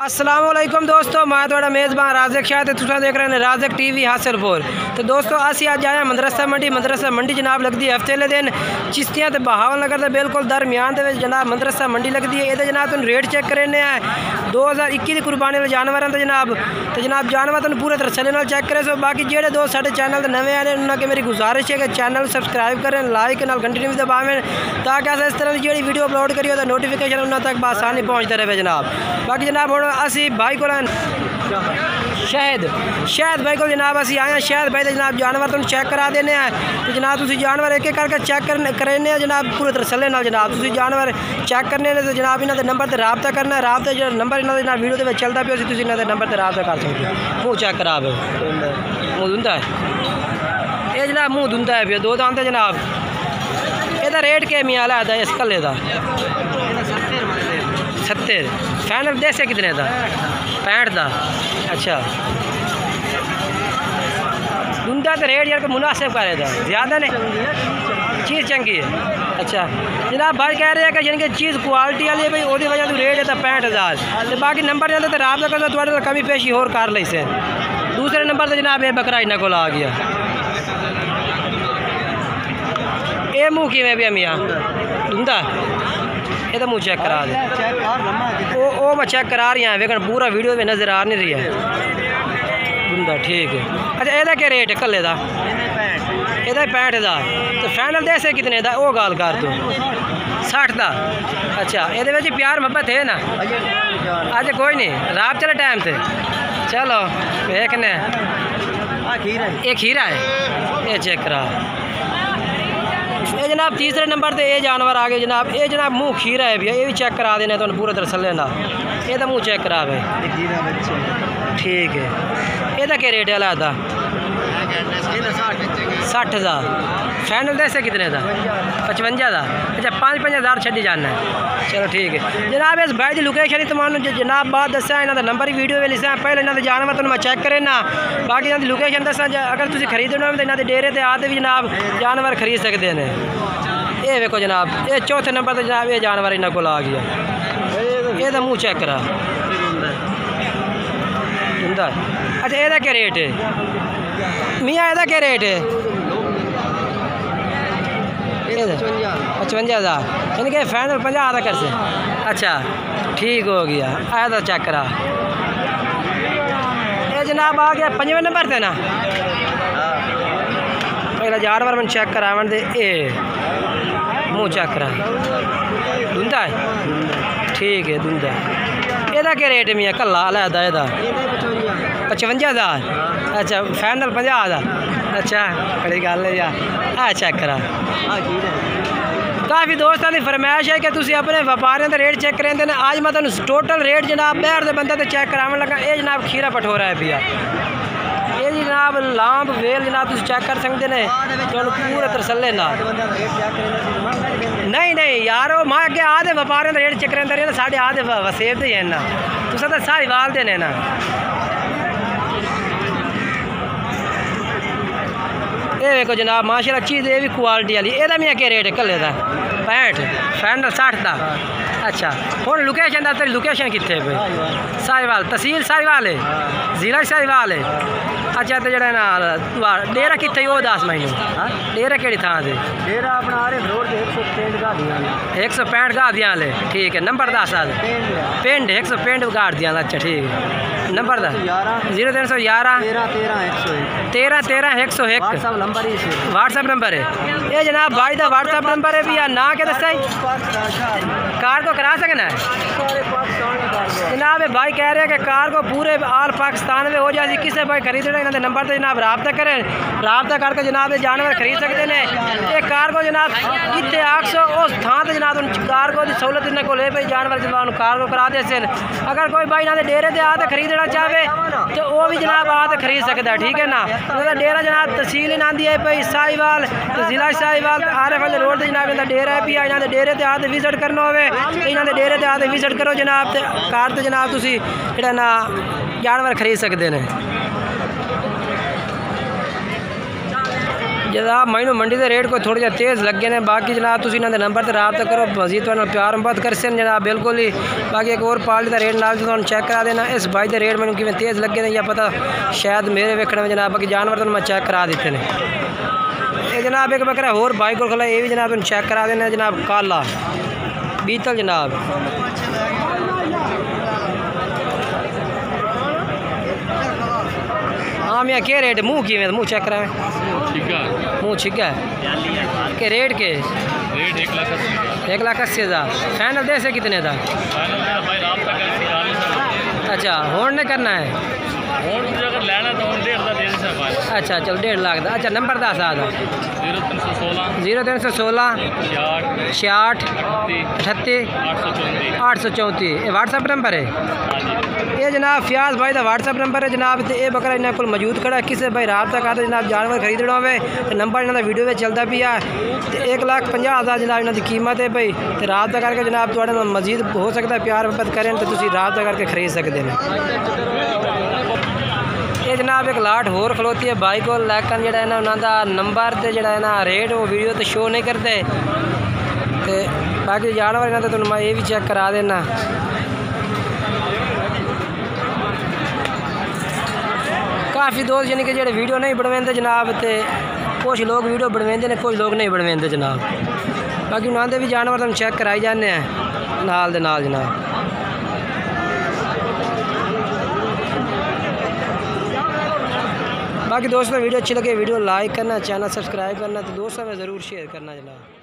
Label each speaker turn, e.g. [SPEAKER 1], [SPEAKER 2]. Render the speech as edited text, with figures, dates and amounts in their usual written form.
[SPEAKER 1] अस्सलाम वालेकुम दोस्तों, मैं थोड़ा मेज़बान राज़िक शाह ते तुसा देख रहे हैं राज़िक टीवी हासिलपुर। तो दोस्तों असी अज आए मदरसा मंडी जनाब लगती है हफ्ते दिन चिश्तियां ते बहावल नगर के बिल्कुल दरमियान दे जनाब मदरसा मंडी लगती है। ये जनाब तुम रेट चेक करने हैं 2021 की कुर्बानी वाले जानवर हैं तो जनाब जानवर तुम पूरे तसल्ली नाल चेक करे। सो बाकी जेडे दोस्त साडे चैनल नवे आए उन्होंने मेरी गुजारिश है कि चैनल सब्सक्राइब करें, लाइक नाल घंटी भी दबावें ताकि अस इस तरह की जी वीडियो अपलोड करिए तो नोटिफिकेशन उन्होंने तक आसानी पहुँचते रहे जनाब। बाकी जनाब हम असी भाई को शहद भाई को जनाब असी आए हैं शहद भाई जनाब जानवर तुम चेक करा देने हैं। तो जनाब तुम जानवर एक एक करके चेक करने जनाब पूरे तसल्ले नाल जनाब तुम जानवर चेक करने तो जनाब इन्होंने नंबर पर रबता करना है। रबता जो नंबर इन्होंने वीडियो के चलता पे इन्होंने नंबर पर रबता कर सकते हो। मुँह चेक करा मुँह धुंदा है ये जनाब मुँह धुंदा है दो दांत जनाब। यदा रेट के मियाँ है इस कल्ले का 70 फाइनल दे से कितने का 65 का। अच्छा दुंदा तो रेट यार मुनासिब करे था ज़्यादा ने चीज़ चंगी है। अच्छा जनाब भाई कह रहे हैं कि जिनकी चीज़ क्वालिटी वाली है भाई वो वजह से रेट है तो 65,000 तो बाकी नंबर जाते तो रबता करता थोड़े कमी पेशी होर कर ली से। दूसरे नंबर तो जनाब ये बकरा इन्होंने को आ गया ये मुँह किमें भी मियाँ दुंदा ये तो मुँह चेक करा दे वो मैं चेक करा रही हूँ लेकिन पूरा वीडियो में नज़र आ नहीं रही है बंदा ठीक है। अच्छा यदा क्या रेट है कल्ले का यदा 65,000 तो फाइनल दे से कितने का वो गाल कर तू 60 का। अच्छा ये प्यार मोहब्बत है ना अच्छा कोई नहीं रात चले टाइम से चलो देखने एक खीरा है ये चेक करा। ये जनाब तीसरे नंबर पे ये जानवर आ गए जनाब। ये जनाब मुँह खीरा है भैया ये भी चेक करा देने तो पूरे तसल्ले ना ये तो मुँह चेक करा भाई ठीक है। ये क्या रेट है लादा 60,000 फाइनल दे कितने का 55 का। अच्छा 5-5 छड़ी जाना है चलो ठीक है जनाब। इस भाई की लोकेशन तुम जनाब बात दसा इन्होंने नंबर ही वीडियो में लिखा पहले इन्होंने जानवर तुम मैं चेक करे ना बाकी इन्होंने लोकेशन दसा अगर तुम खरीदना हो तो इन्होंने डेरे से आते भी जनाब जानवर खरीद सकते हैं। ये देखो जनाब ये चौथे नंबर पर जनाब ये जानवर इन्होंने को आ गया ये तो मुँह चेक करा। अच्छा ये क्या रेट है मियाँ ये क्या रेट है 55,000 यानी कि फाइनल 50 तक कर से। अच्छा ठीक हो गया आया तो चेक करा। ये जनाब आ गया 5वें नंबर से ना पहला जानवर मैंने चेक करावन दे ये मुँह चेक करा धुंदा है ठीक है धुंदा। ये क्या रेट है मियाँ कल्ला अलहदा यदा 55,000 अच्छा फाइनल 50,000। अच्छा बड़ी गल है यार आ चेक करा। काफ़ी दोस्तों की फरमाइश है कि तुम अपने व्यापारियों का रेट चेक करें ना आज मैं तुम्हें टोटल रेट जनाब बाहर के बंदे तो चेक करावन लगा। ये जनाब खीरा पठोरा है भैया ये जनाब लांब वेल जनाब तुम चेक कर सकते हैं चलो पूरे तसल्ले ना नहीं यार वो मैं अगे आधे व्यापारियों का रेट चेक करें रहे साढ़े आधे वसेब दे हैं ना तुम तो सारी वाल देने ना। ये देखो जनाब माशाल्लाह चीज़ ये भी क्वालिटी वाली ये भी क्या रेट है कल्ले का 65 फाइनल 60 का। अच्छा हम लोकेशन का तेरी लोकेशन कितने भाई साहिवाल तहसील साहिवाल है जिला साहिवाल है। अच्छा तो जरा ना डेरा कितने वो 10 महीने डेरा कि थां से डेरा अपना आ रहे रोड 165 गा दिया ले ठीक है। नंबर 10 पिंड 165 गाड़ दिया। अच्छा ठीक है नंबर 0311 13 101 व्हाट्सअप नंबर है। ये जनाब भाई का व्हाट्सअप नंबर है भैया ना के दसा कार को करा सकना है जनाब। भाई कह रहे हैं कि कार को पूरे आल पाकिस्तान में हो जाए किसी भाई खरीदना इन्होंने नंबर तो जनाब रबता करें रबता करके जनाब जानवर खरीद सकते हैं। ये कार को जनाब इतने 800 उस थां तो जनाब कार को सहूलत इन्होंने को ले भाई जानवर जनाब कार को करा दे। अगर कोई भाई इन्होंने डेरे से आते खरीदना चाहे तो वो भी जनाब आते खरीद सकता है ठीक है ना। तो डेरा जनाब तहसील आँदी है भाई साहिवाल तो जिला साहिवाल RF वाले रोड जनाब इन्होंने डेरा है भी इन्होंने डेरे से आते विजिट करना हो तो इन्होंने डेरे से आते विजिट करो जनाब कार तो जनाब तुम ना जानवर खरीद सकते हैं। जनाब मैनू मंडी के रेट को थोड़े जिहा तेज़ लगे ने। बाकी जनाब तुसीं इन्हां दे नंबर ते राबता करो, मजीद तुहानू प्यार मुहब्बत करसन जनाब बिल्कुल ही। बाकी एक और पार्टी का रेट नाल तुहानू चेक करा देना। इस भाई के रेट मैनू किवें तेज़ लगे ने या पता शायद मेरे वेखने में जनाब। बाकी जानवर तुहानू मैं चेक करा दिते ने। ये जनाब एक बकरा होर भाई को खला, ये भी जनाब तुहानू चेक करा देना जनाब। काला बीतल जनाब। हाँ मियाँ क्या रेट मुँह किवें मुँह चेक करा मुँह छिका है के रेट के
[SPEAKER 2] रेट
[SPEAKER 1] 1,80,000 फाइनल दे से कितने था? अच्छा होल्ड नहीं करना है।
[SPEAKER 2] अगर लेना तो 1.5
[SPEAKER 1] अच्छा चलो 1.5 लाख का। अच्छा नंबर दस आ 0316 66 38 834 ये व्हाट्सअप नंबर है। ये जनाब फयाज भाई का व्हाट्सअप नंबर है जनाब। तो ये बकरा इन्होंने को मौजूद खड़ा किसी भाई राबता करते जनाब जानवर खरीदना हो तो नंबर इन्होंने वीडियो में चलता भी है। तो 1,50,000 जनाब इन्होंने कीमत है भाई। तो राबता करके जनाब थोड़े मजीद हो सकता है प्यार मुहब्बत करें तो तुम राबता करके खरीद सकते हैं। ये जनाब एक लाट होर खलोती है भाई को, लेकिन जो उन्होंने नंबर तो जोड़ा है ना रेट वो वीडियो तो शो नहीं करते। तो बाकी जानवर इन्होंने तो मैं ये भी चेक करा देना। काफ़ी दोस्त यानी कि जो वीडियो नहीं बनवाते जनाब, तो कुछ लोग वीडियो बनवाते हैं कुछ लोग नहीं बनवाते जनाब। बाकी उन्होंने भी जानवर तुम चेक कराई जाने हैं नाल दे नाल जनाब। बाकी दोस्तों वीडियो अच्छी लगे वीडियो लाइक करना, चैनल सब्सक्राइब करना, तो दोस्तों में ज़रूर शेयर करना जनाब।